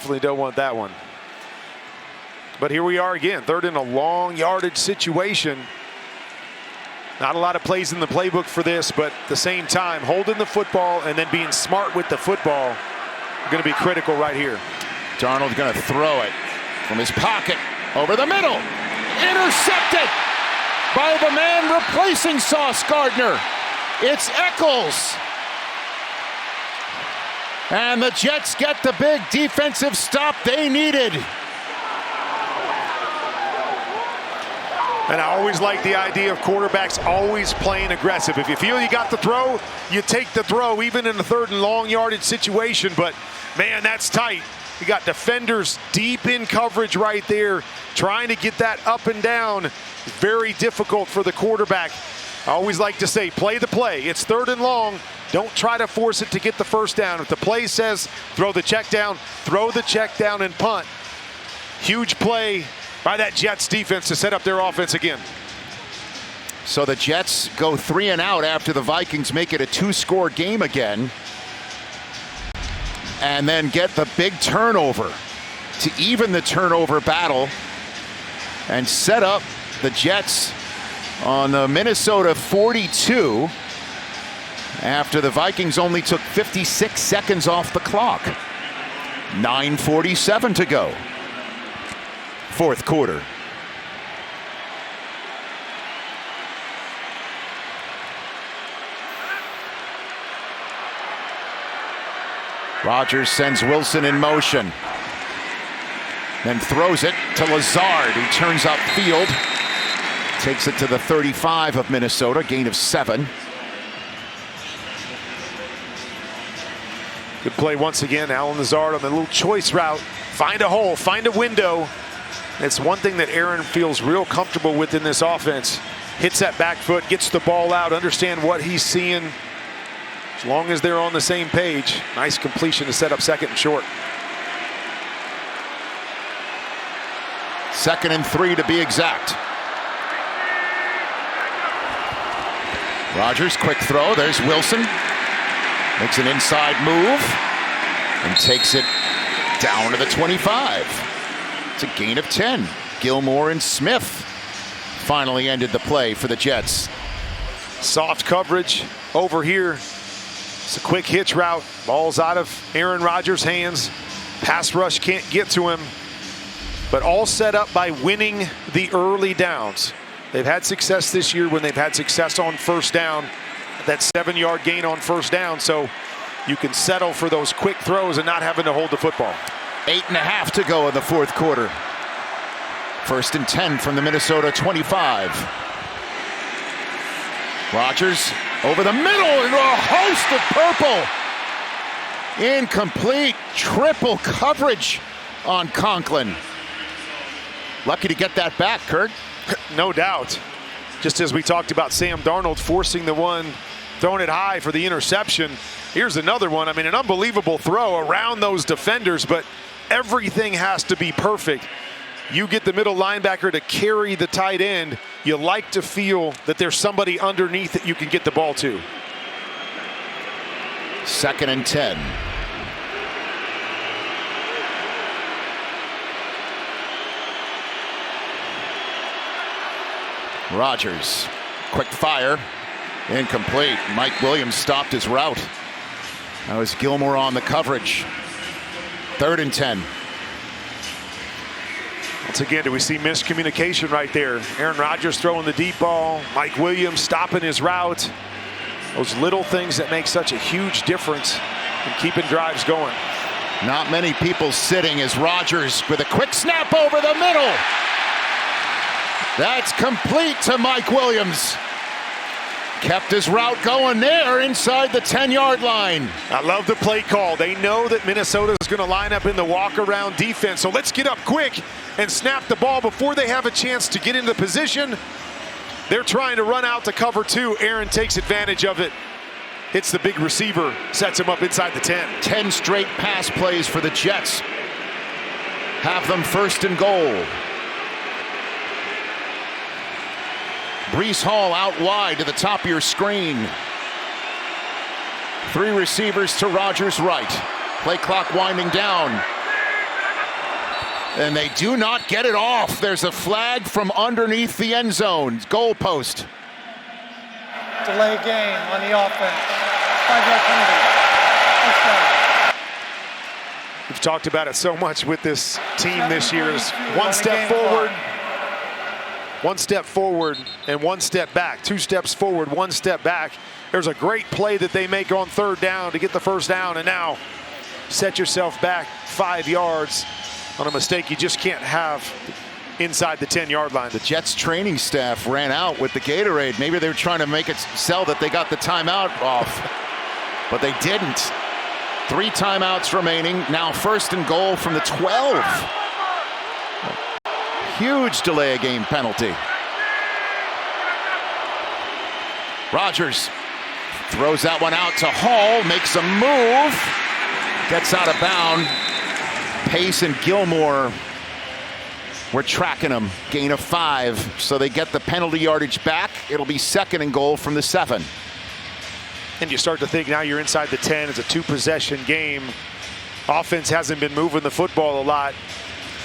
definitely don't want that one. But here we are again, third in a long yardage situation. Not a lot of plays in the playbook for this, but at the same time, holding the football and then being smart with the football are going to be critical right here. Darnold's going to throw it from his pocket over the middle. Intercepted by the man replacing Sauce Gardner. It's Eccles. And the Jets get the big defensive stop they needed. And I always like the idea of quarterbacks always playing aggressive. If you feel you got the throw, you take the throw, even in the third and long yardage situation. But, man, that's tight. You got defenders deep in coverage right there, trying to get that up and down. Very difficult for the quarterback. I always like to say, play the play. It's third and long. Don't try to force it to get the first down. If the play says throw the check down, throw the check down and punt. Huge play by that Jets defense to set up their offense again. So the Jets go 3 and out after the Vikings make it a 2-score game again. And then get the big turnover to even the turnover battle and set up the Jets on the Minnesota 42 after the Vikings only took 56 seconds off the clock. 9:47 to go. Fourth quarter. Rodgers sends Wilson in motion. Then throws it to Lazard, who turns upfield. Takes it to the 35 of Minnesota, gain of 7. Good play once again. Allen Lazard on the little choice route. Find a hole, find a window. It's one thing that Aaron feels real comfortable with in this offense. Hits that back foot, gets the ball out, understand what he's seeing. As long as they're on the same page. Nice completion to set up second and short. 2nd and 3 to be exact. Rodgers, quick throw. There's Wilson. Makes an inside move and takes it down to the 25. It's a gain of 10. Gilmore and Smith finally ended the play for the Jets. Soft coverage over here. It's a quick hitch route. Ball's out of Aaron Rodgers' hands. Pass rush can't get to him. But all set up by winning the early downs. They've had success this year when they've had success on first down. That 7-yard gain on first down, so you can settle for those quick throws and not having to hold the football. 8.5 to go in the fourth quarter. 1st and 10 from the Minnesota 25. Rodgers over the middle into a host of purple. Incomplete, triple coverage on Conklin. Lucky to get that back, Kurt. No doubt. Just as we talked about Sam Darnold forcing the one, throwing it high for the interception. Here's another one. I mean, an unbelievable throw around those defenders, but everything has to be perfect. You get the middle linebacker to carry the tight end. You like to feel that there's somebody underneath that you can get the ball to. 2nd and 10. Rodgers, quick fire, incomplete. Mike Williams stopped his route. That was Gilmore on the coverage. 3rd and 10. Once again, do we see miscommunication right there? Aaron Rodgers throwing the deep ball. Mike Williams stopping his route. Those little things that make such a huge difference in keeping drives going. Not many people sitting as Rodgers with a quick snap over the middle. That's complete to Mike Williams. Kept his route going there inside the 10-yard line. I love the play call. They know that Minnesota is going to line up in the walk-around defense. So let's get up quick and snap the ball before they have a chance to get into position. They're trying to run out to cover 2. Aaron takes advantage of it. Hits the big receiver. Sets him up inside the 10. 10 straight pass plays for the Jets. Have them 1st and goal. Breece Hall out wide to the top of your screen. 3 receivers to Rodgers' right. Play clock winding down. And they do not get it off. There's a flag from underneath the end zone. Goal post. Delay game on the offense. 5-yard penalty. Touchdown. We've talked about it so much with this team this year. Is one step forward, and one step back. 2 steps forward, 1 step back. There's a great play that they make on 3rd down to get the 1st down, and now set yourself back 5 yards on a mistake you just can't have inside the 10-yard line. The Jets training staff ran out with the Gatorade. Maybe they were trying to make it sell that they got the timeout off, but they didn't. 3 timeouts remaining. Now 1st and goal from the 12. Huge delay of game penalty. Rodgers throws that one out to Hall, makes a move, gets out of bounds. Pace and Gilmore were tracking him. Gain of 5, so they get the penalty yardage back. It'll be 2nd and goal from the 7. And you start to think now you're inside the 10. It's a 2-possession game. Offense hasn't been moving the football a lot.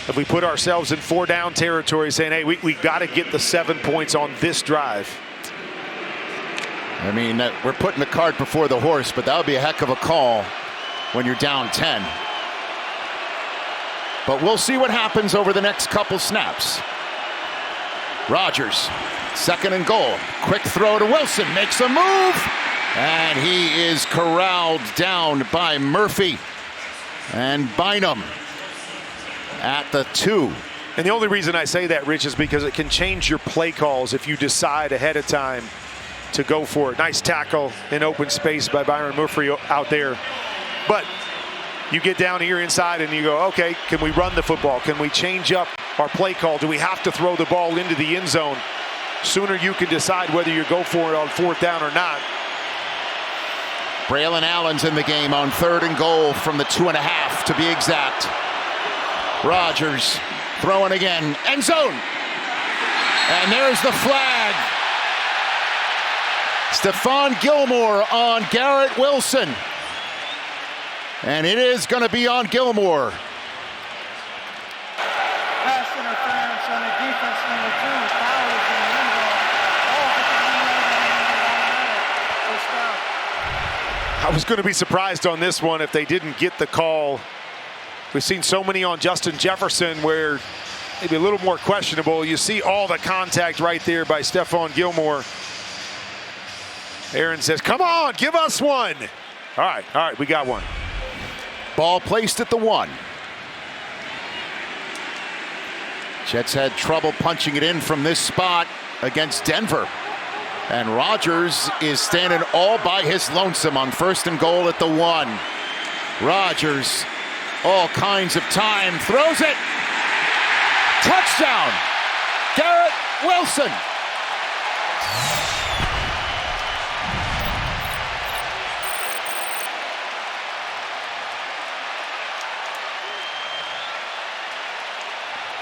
If we put ourselves in 4-down territory saying, hey, we got to get the 7 points on this drive. I mean, we're putting the cart before the horse, but that would be a heck of a call when you're down 10. But we'll see what happens over the next couple snaps. Rodgers, 2nd and goal. Quick throw to Wilson, makes a move, and he is corralled down by Murphy and Bynum at the 2. And the only reason I say that, Rich, is because it can change your play calls if you decide ahead of time to go for it. Nice tackle in open space by Byron Murphy out there. But you get down here inside and you go, okay, can we run the football? Can we change up our play call? Do we have to throw the ball into the end zone? Sooner you can decide whether you go for it on 4th down or not. Braylon Allen's in the game on 3rd and goal from the 2.5 to be exact. Rodgers throwing again, end zone. And there's the flag. Stephon Gilmore on Garrett Wilson. And it is going to be on Gilmore. Pass interference on the defense number 2. Foul is in the end zone. First down. I was going to be surprised on this one if they didn't get the call. We've seen so many on Justin Jefferson where maybe a little more questionable. You see all the contact right there by Stephon Gilmore. Aaron says, come on, give us one. All right, we got one. Ball placed at the 1. Jets had trouble punching it in from this spot against Denver. And Rodgers is standing all by his lonesome on 1st and goal at the 1. Rodgers, all kinds of time, throws it. Touchdown, Garrett Wilson.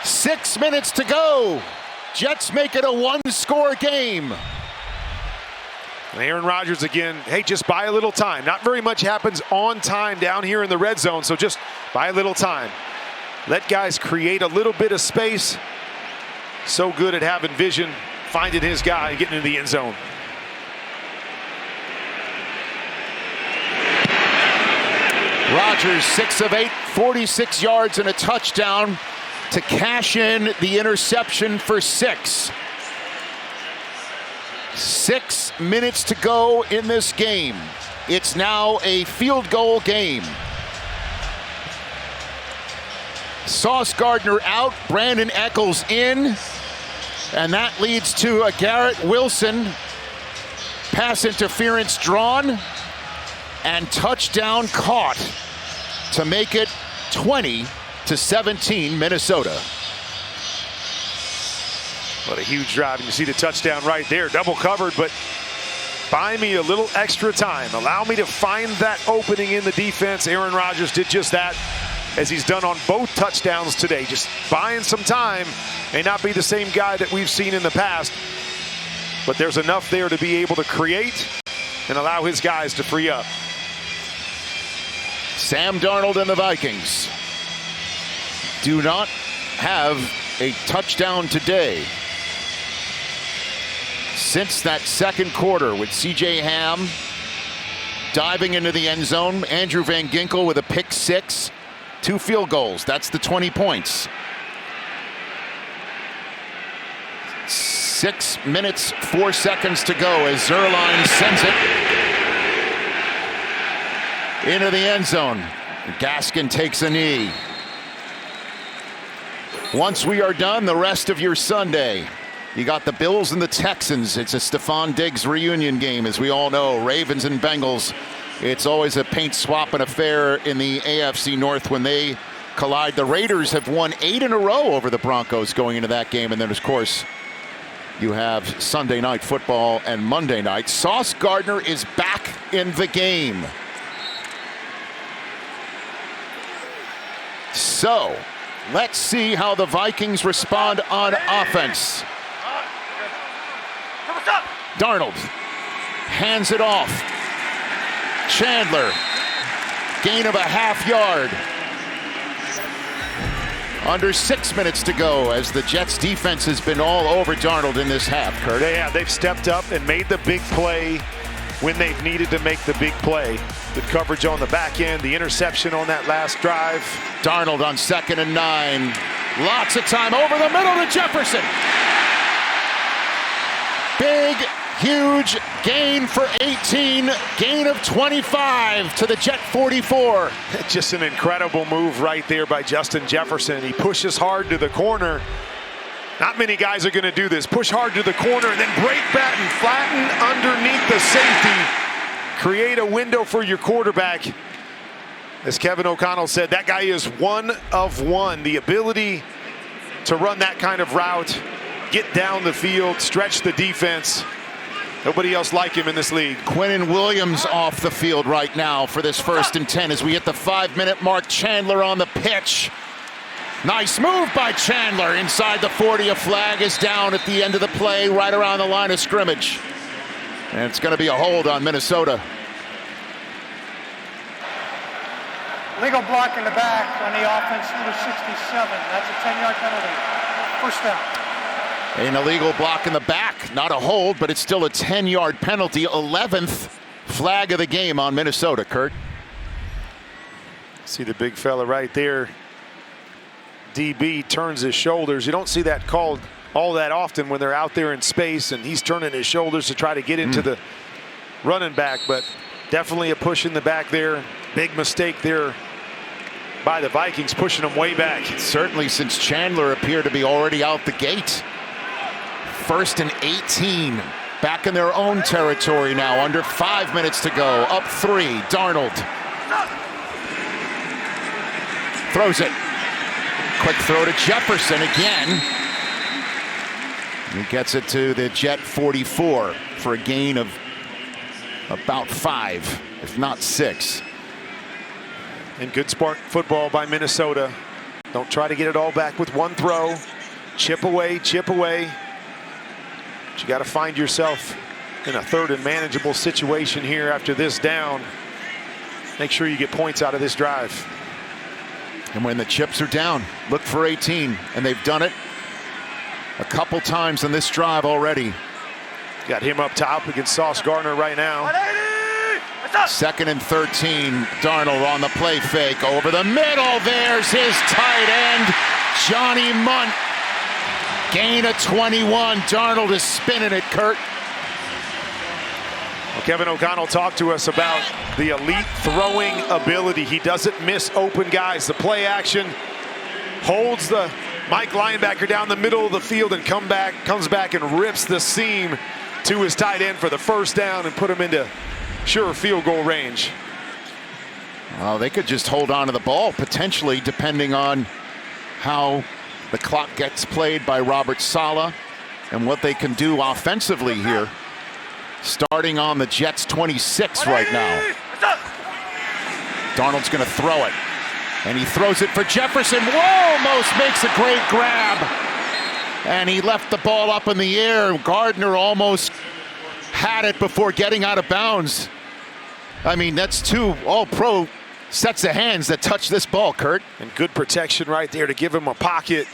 Six minutes to go. Jets make it a 1-score game. And Aaron Rodgers again, hey, just buy a little time. Not very much happens on time down here in the red zone, so just buy a little time. Let guys create a little bit of space. So good at having vision, finding his guy, getting into the end zone. Rodgers, 6 of 8, 46 yards and a touchdown to cash in the interception for 6. 6 minutes to go in this game. It's now a field goal game. Sauce Gardner out, Brandon Eccles in, and that leads to a Garrett Wilson pass interference drawn and touchdown caught to make it 20-17 Minnesota. What a huge drive, and you see the touchdown right there, double covered, but buy me a little extra time. Allow me to find that opening in the defense. Aaron Rodgers did just that, as he's done on both touchdowns today. Just buying some time. May not be the same guy that we've seen in the past, but there's enough there to be able to create and allow his guys to free up. Sam Darnold and the Vikings do not have a touchdown today. Since that second quarter with C.J. Ham diving into the end zone, Andrew Van Ginkel with a pick six, 2 field goals. That's the 20 points. 6 minutes, 4 seconds to go as Zerline sends it into the end zone. Gaskin takes a knee. Once we are done, the rest of your Sunday, you got the Bills and the Texans. It's a Stephon Diggs reunion game, as we all know. Ravens and Bengals. It's always a paint-swapping affair in the AFC North when they collide. The Raiders have won 8 in a row over the Broncos going into that game. And then, of course, you have Sunday Night Football and Monday night. Sauce Gardner is back in the game. So, let's see how the Vikings respond on offense. Darnold hands it off. Chandler, gain of a half yard. Under 6 minutes to go as the Jets defense has been all over Darnold in this half, Kurt. They've stepped up and made the big play when they've needed to make the big play. Good coverage on the back end, the interception on that last drive. Darnold on 2nd and 9. Lots of time over the middle to Jefferson. Big, huge gain for 18, gain of 25 to the Jet 44. Just an incredible move right there by Justin Jefferson. He pushes hard to the corner. Not many guys are going to do this. Push hard to the corner and then break back and flatten underneath the safety. Create a window for your quarterback. As Kevin O'Connell said, that guy is one of one. The ability to run that kind of route, get down the field, stretch the defense. Nobody else like him in this league. Quinnen Williams off the field right now for this 1st and 10 as we hit the 5-minute mark. Chandler on the pitch. Nice move by Chandler inside the 40. A flag is down at the end of the play, right around the line of scrimmage. And it's going to be a hold on Minnesota. Legal block in the back on the offense, number 67. That's a 10-yard penalty. First down. An illegal block in the back. Not a hold, but it's still a 10-yard penalty. 11th flag of the game on Minnesota, Kurt. See the big fella right there. DB turns his shoulders. You don't see that called all that often when they're out there in space and he's turning his shoulders to try to get into the running back, but definitely a push in the back there. Big mistake there by the Vikings, pushing them way back. Certainly, since Chandler appeared to be already out the gate. 1st and 18. Back in their own territory now. Under 5 minutes to go. Up 3. Darnold throws it. Quick throw to Jefferson again. He gets it to the Jet 44 for a gain of about 5, if not 6. And good spark football by Minnesota. Don't try to get it all back with one throw. Chip away, chip away. But you got to find yourself in a 3rd and manageable situation here after this down. Make sure you get points out of this drive. And when the chips are down, look for 18. And they've done it a couple times in this drive already. Got him up top against Sauce Gardner right now. 2nd and 13. Darnold on the play fake. Over the middle. There's his tight end, Johnny Munt. Gain of 21. Darnold is spinning it, Kurt. Well, Kevin O'Connell talked to us about the elite throwing ability. He doesn't miss open guys. The play action holds the Mike linebacker down the middle of the field and comes back and rips the seam to his tight end for the first down and put him into sure field goal range. Well, they could just hold on to the ball potentially, depending on how the clock gets played by Robert Saleh and what they can do offensively here. Starting on the Jets 26 right now. Darnold's going to throw it. And he throws it for Jefferson. Whoa, Most makes a great grab. And he left the ball up in the air. Gardner almost had it before getting out of bounds. I mean, that's 2 all-pro sets of hands that touch this ball, Kurt. And good protection right there to give him a pocket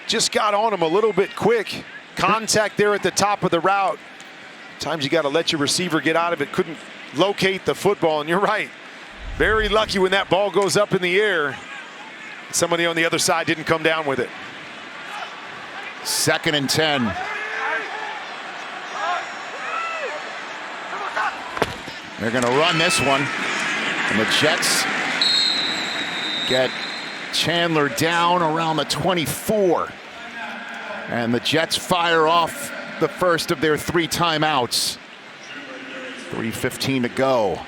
just got on him a little bit quick. Contact there at the top of the route. Times you got to let your receiver get out of it. Couldn't locate the football, and you're right. Very lucky when that ball goes up in the air. Somebody on the other side didn't come down with it. 2nd and 10. They're going to run this one. And the Jets get Chandler down around the 24. And the Jets fire off the first of their 3 timeouts. 3:15 to go.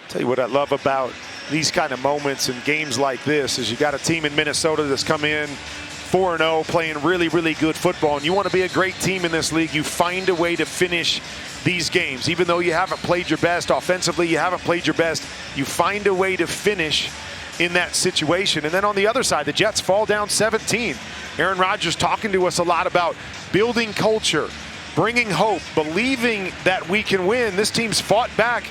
Tell you what I love about these kind of moments and games like this is you got a team in Minnesota that's come in 4-0, playing really, really good football. And you want to be a great team in this league, you find a way to finish these games. Even though you haven't played your best offensively, you haven't played your best, you find a way to finish in that situation. And then on the other side, the Jets fall down 17. Aaron Rodgers talking to us a lot about building culture, bringing hope, believing that we can win. This team's fought back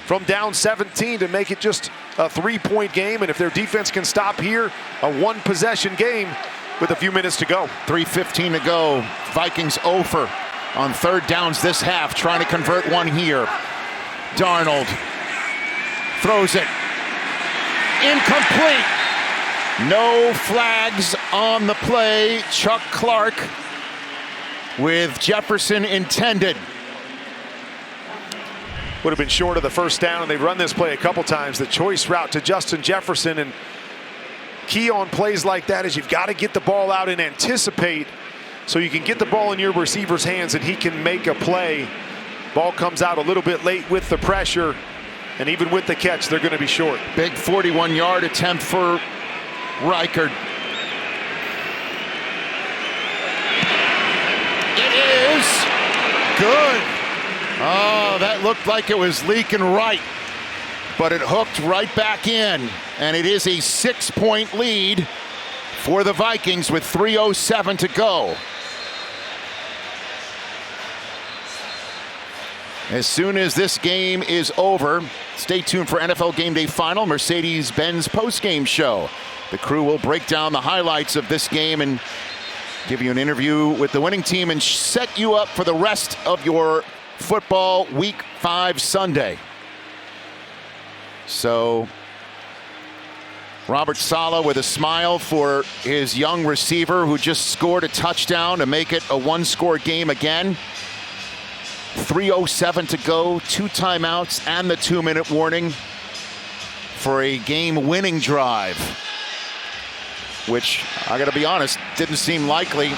from down 17 to make it just a 3-point game. And if their defense can stop here, a 1-possession game with a few minutes to go. 3:15 to go. Vikings over on 3rd downs this half, trying to convert one here. Darnold throws it. Incomplete. No flags on the play. Chuck Clark with Jefferson intended. Would have been short of the first down, and they've run this play a couple times. The choice route to Justin Jefferson, and key on plays like that is you've got to get the ball out and anticipate so you can get the ball in your receiver's hands and he can make a play. Ball comes out a little bit late with the pressure, and even with the catch, they're going to be short. Big 41-yard attempt for Reichard. It is good. Oh, that looked like it was leaking right, but it hooked right back in, and it is a 6-point lead for the Vikings with 3:07 to go. As soon as this game is over, stay tuned for NFL Game Day Final, Mercedes-Benz post-game show. The crew will break down the highlights of this game and give you an interview with the winning team and set you up for the rest of your football Week 5 Sunday. So, Robert Saleh with a smile for his young receiver who just scored a touchdown to make it a 1-score game again. 3:07 to go, 2 timeouts and the 2-minute warning for a game-winning drive, which, I gotta be honest, didn't seem likely.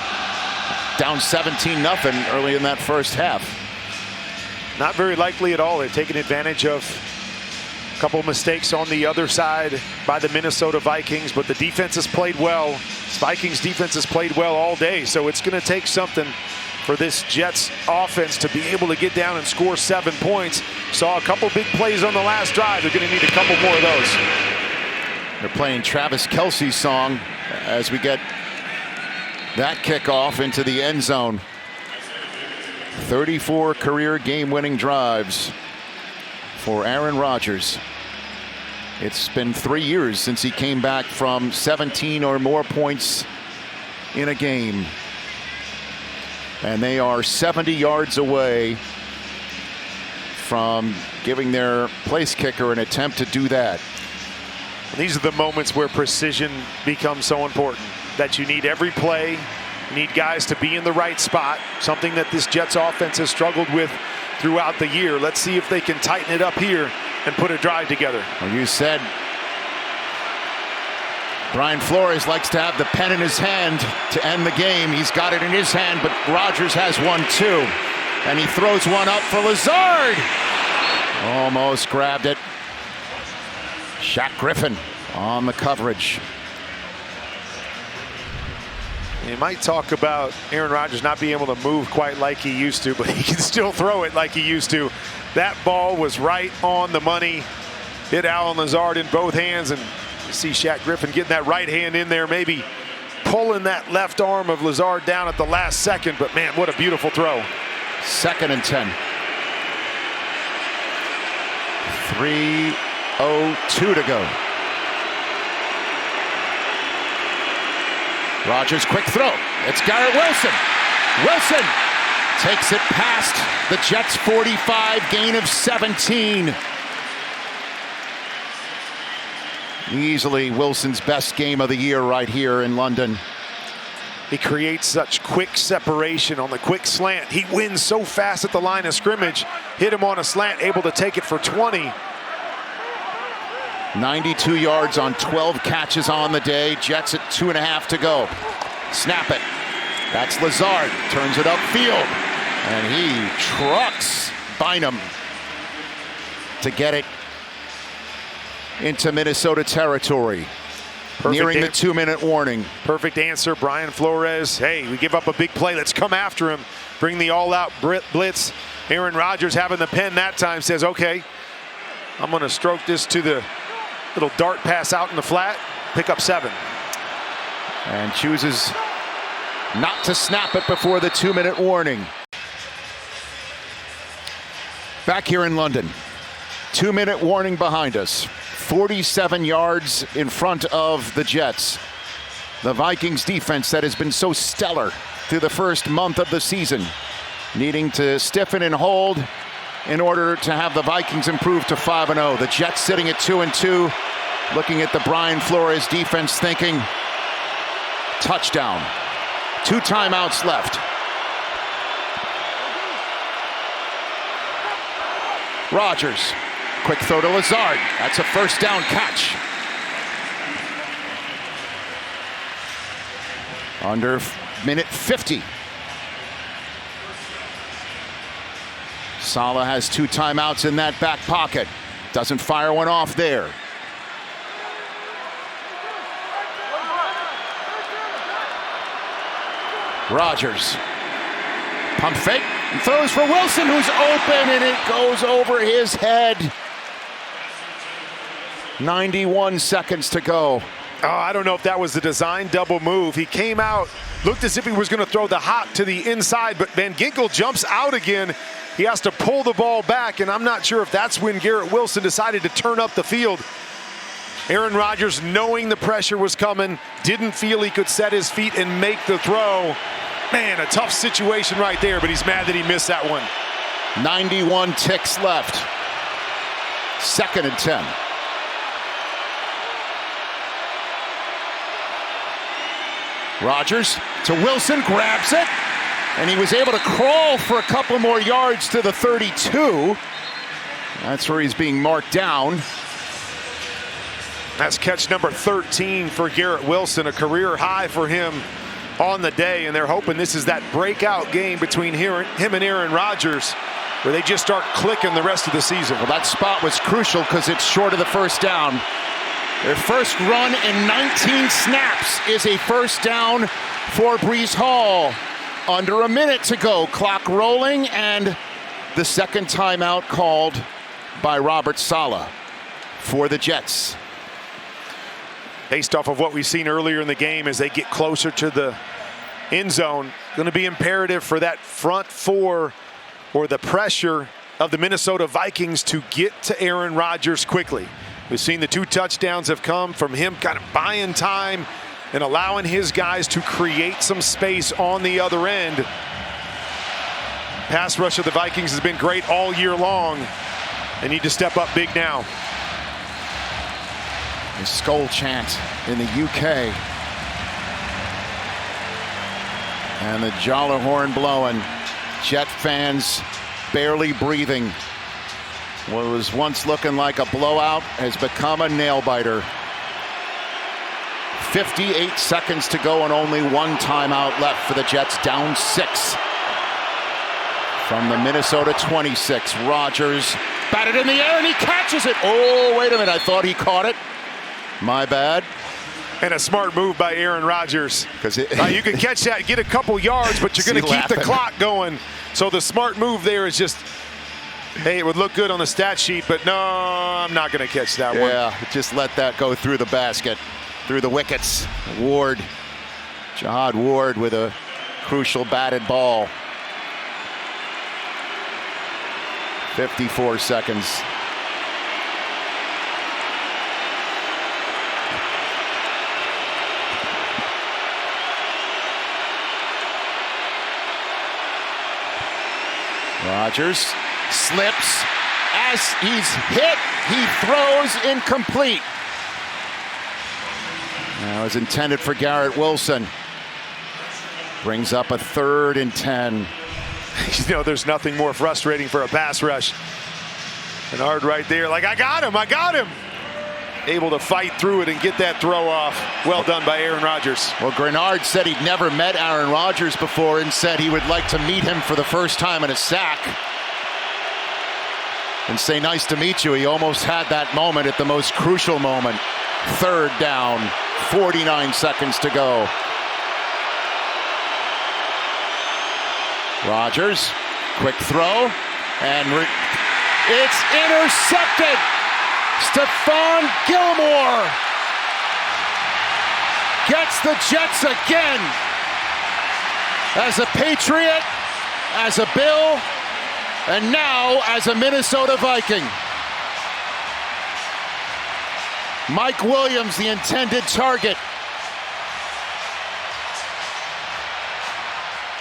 Down 17-0 early in that first half. Not very likely at all. They've taken advantage of a couple mistakes on the other side by the Minnesota Vikings, but the defense has played well. This Vikings defense has played well all day, so it's going to take something for this Jets offense to be able to get down and score 7 points. Saw a couple big plays on the last drive. They're going to need a couple more of those. They're playing Travis Kelce's song as we get that kickoff into the end zone. 34 career game-winning drives for Aaron Rodgers. It's been 3 years since he came back from 17 or more points in a game. And they are 70 yards away from giving their place kicker an attempt to do that. These are the moments where precision becomes so important, that you need every play. You need guys to be in the right spot, something that this Jets offense has struggled with throughout the year. Let's see if they can tighten it up here and put a drive together. Well, you said Brian Flores likes to have the pen in his hand to end the game. He's got it in his hand, but Rodgers has one too. And he throws one up for Lazard. Almost grabbed it. Shaq Griffin on the coverage. You might talk about Aaron Rodgers not being able to move quite like he used to, but he can still throw it like he used to. That ball was right on the money. Hit Allen Lazard in both hands, and you see Shaq Griffin getting that right hand in there, maybe pulling that left arm of Lazard down at the last second. But man, what a beautiful throw. 2nd and 10. 3:02 to go. Rogers, quick throw. It's Garrett Wilson. Wilson takes it past the Jets' 45, gain of 17. Easily Wilson's best game of the year right here in London. He creates such quick separation on the quick slant. He wins so fast at the line of scrimmage. Hit him on a slant, able to take it for 20. 92 yards on 12 catches on the day. Jets at 2.5 to go. Snap it. That's Lazard. Turns it upfield. And he trucks Bynum to get it into Minnesota territory. Nearing the 2-minute warning. Perfect answer, Brian Flores. Hey, we give up a big play. Let's come after him. Bring the all-out blitz. Aaron Rodgers having the pen that time says, okay, I'm going to stroke this to the little dart pass out in the flat. Pick up 7. And chooses not to snap it before the 2-minute warning. Back here in London. 2-minute warning behind us. 47 yards in front of the Jets. The Vikings defense that has been so stellar through the first month of the season, needing to stiffen and hold in order to have the Vikings improve to 5-0. The Jets sitting at 2-2, looking at the Brian Flores defense thinking, touchdown. 2 timeouts left. Rodgers. Quick throw to Lazard. That's a first down catch. Under minute 50. Saleh has 2 timeouts in that back pocket. Doesn't fire one off there. Rodgers. Pump fake. And throws for Wilson, who's open, and it goes over his head. 91 seconds to go. Oh, I don't know if that was the design double move. He came out, looked as if he was going to throw the hop to the inside, but Van Ginkel jumps out again. He has to pull the ball back, and I'm not sure if that's when Garrett Wilson decided to turn up the field. Aaron Rodgers, knowing the pressure was coming, didn't feel he could set his feet and make the throw. Man, a tough situation right there, but he's mad that he missed that one. 91 ticks left. 2nd and 10. Rodgers to Wilson, grabs it, and he was able to crawl for a couple more yards to the 32. That's where he's being marked down. That's catch number 13 for Garrett Wilson, a career high for him on the day, and they're hoping this is that breakout game between him and Aaron Rodgers, where they just start clicking the rest of the season. Well, that spot was crucial because it's short of the first down. Their first run in 19 snaps is a first down for Breece Hall. Under a minute to go, clock rolling, and the second timeout called by Robert Saleh for the Jets. Based off of what we've seen earlier in the game, as they get closer to the end zone, going to be imperative for that front 4 or the pressure of the Minnesota Vikings to get to Aaron Rodgers quickly. We've seen the 2 touchdowns have come from him kind of buying time and allowing his guys to create some space on the other end. Pass rush of the Vikings has been great all year long. They need to step up big now. The skull chant in the UK. And the Jolly horn blowing. Jet fans barely breathing. What was once looking like a blowout has become a nail-biter. 58 seconds to go and only 1 timeout left for the Jets, down 6. From the Minnesota 26, Rodgers batted in the air and he catches it. Oh, wait a minute, I thought he caught it. My bad. And a smart move by Aaron Rodgers. Because you can catch that, get a couple yards, but you're going to keep the clock going. So the smart move there is just, hey, it would look good on the stat sheet, but no, I'm not going to catch that one. Yeah, just let that go through the basket, through the wickets. Ward, Jihad Ward with a crucial batted ball. 54 seconds. Rodgers slips. As he's hit, he throws incomplete. That was intended for Garrett Wilson. Brings up a 3rd and 10. You know, there's nothing more frustrating for a pass rush. Bernard right there, like, I got him. Able to fight through it and get that throw off. Well done by Aaron Rodgers. Well, Grenard said he'd never met Aaron Rodgers before and said he would like to meet him for the first time in a sack. And say, nice to meet you. He almost had that moment at the most crucial moment. 3rd down, 49 seconds to go. Rodgers, quick throw, and it's intercepted. Stephon Gilmore gets the Jets again. As a Patriot, as a Bill, and now as a Minnesota Viking. Mike Williams, the intended target.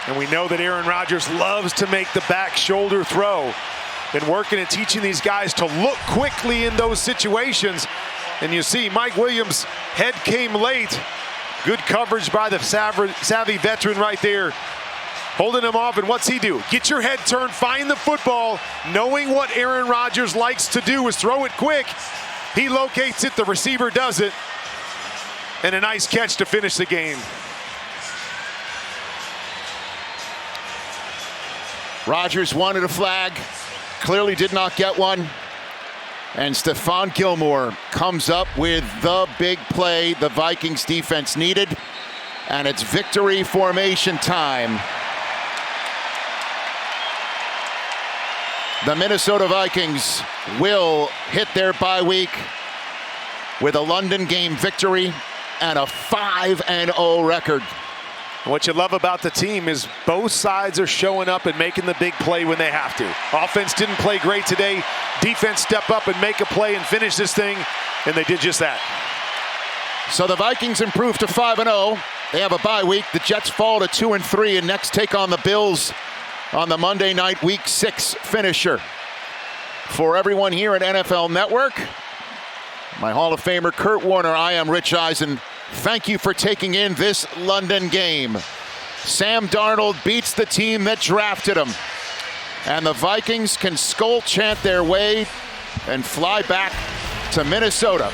And we know that Aaron Rodgers loves to make the back shoulder throw. Been working and teaching these guys to look quickly in those situations. And you see Mike Williams' head came late. Good coverage by the savvy veteran right there. Holding him off, and what's he do? Get your head turned, find the football. Knowing what Aaron Rodgers likes to do is throw it quick. He locates it, the receiver does it. And a nice catch to finish the game. Rodgers wanted a flag, clearly did not get one. And Stephon Gilmore comes up with the big play the Vikings defense needed. And it's victory formation time. The Minnesota Vikings will hit their bye week with a London game victory and a 5-0 record. What you love about the team is both sides are showing up and making the big play when they have to. Offense didn't play great today. Defense step up and make a play and finish this thing, and they did just that. So the Vikings improve to 5-0. They have a bye week. The Jets fall to 2-3 and next take on the Bills on the Monday night Week 6 finisher. For everyone here at NFL Network, my Hall of Famer Kurt Warner, I am Rich Eisen. Thank you for taking in this London game. Sam Darnold beats the team that drafted him. And the Vikings can skull chant their way and fly back to Minnesota.